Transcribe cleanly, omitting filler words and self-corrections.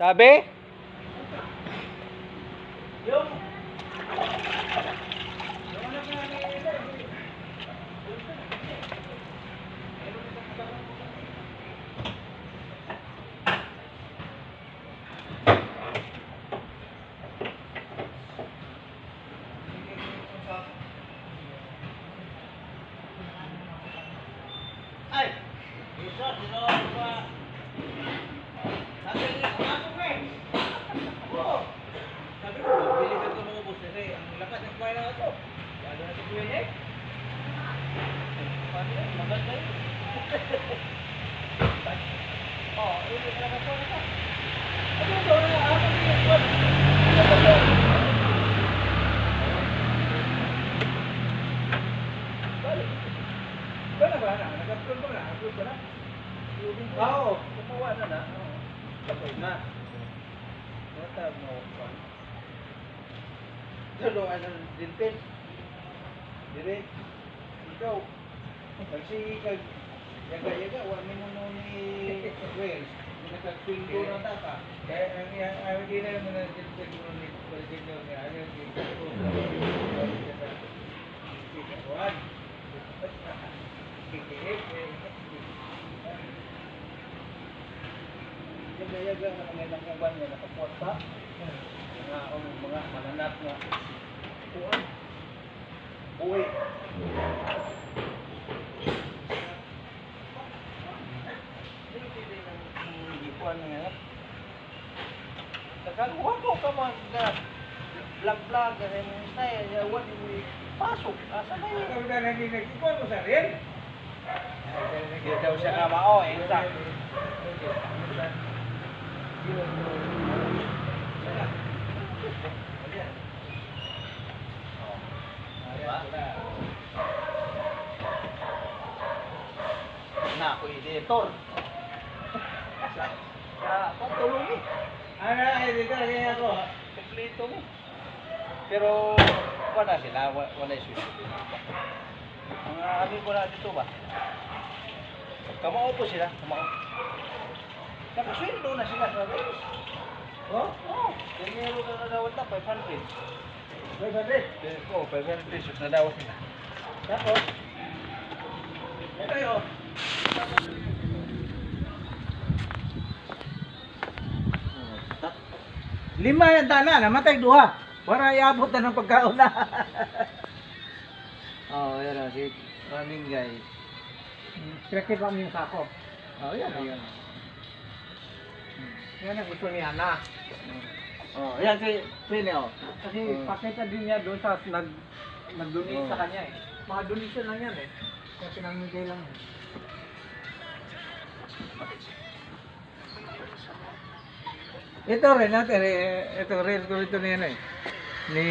Sabi? Yung ay, isa, sino ba? Sabi nila, pumasok eh. Oo. Sabi ko, bili ka ito mga boss kasi ang lakas ng kumain na ito. Lalo na si Kuya Nick. Paano yun? Maganda yun. Oo, yun yung lakas ko nito. Ano ito? Ano yun? Wala ba na? Nag-upload ba na? Upload ba na? Oo, kumuha na na. Tapos na. Matag mo pa. Dalo ano din pin. Dire. Ikaw. Kasi kag yaga-yaga wa mi mo ni Wells. Nakapingo na ta ka. Kaya ang ang di na mo na din mo ni president ni ano di ko. Wan. Yaga-yaga na kami ng uban niya nakaporta. Mga mananap nga. Uwan. Uwi. Ipuan nga. Nakakuha ko ka mga vlog-vlog kasi mo style. Yawan yung pasok. Asa na yun? Ikaw na naging nagkipuan mo sa rin? Hindi daw siya nga mao. Exact. Na ako editor. Sa patulong ni. Ano editor kaya ako? Kompleto ni. Pero wala sila, wala issue. Ang abi ko na dito ba? Kamao po sila, kamao. Nakasweldo na sila sa race. Oh? Oh. Dinero na nadawat na, 500. 500? Oo, 500 pesos nadawat nila. Tapos? Ito yun. Lima yan tana, namatay duha. Para iabot na ng pagkaon na. Oh, yan o, si running guy. Pinakita mo yung sako. Oh, yan o. Yan ang gusto ni Ana. Oh, yan si Pine o. Kasi pakita din niya doon sa nag-donate Oh. sa kanya eh. Mga donation lang yan eh. Kaya pinamigay lang. Ito rin natin, ito real ko ito niya eh. Ni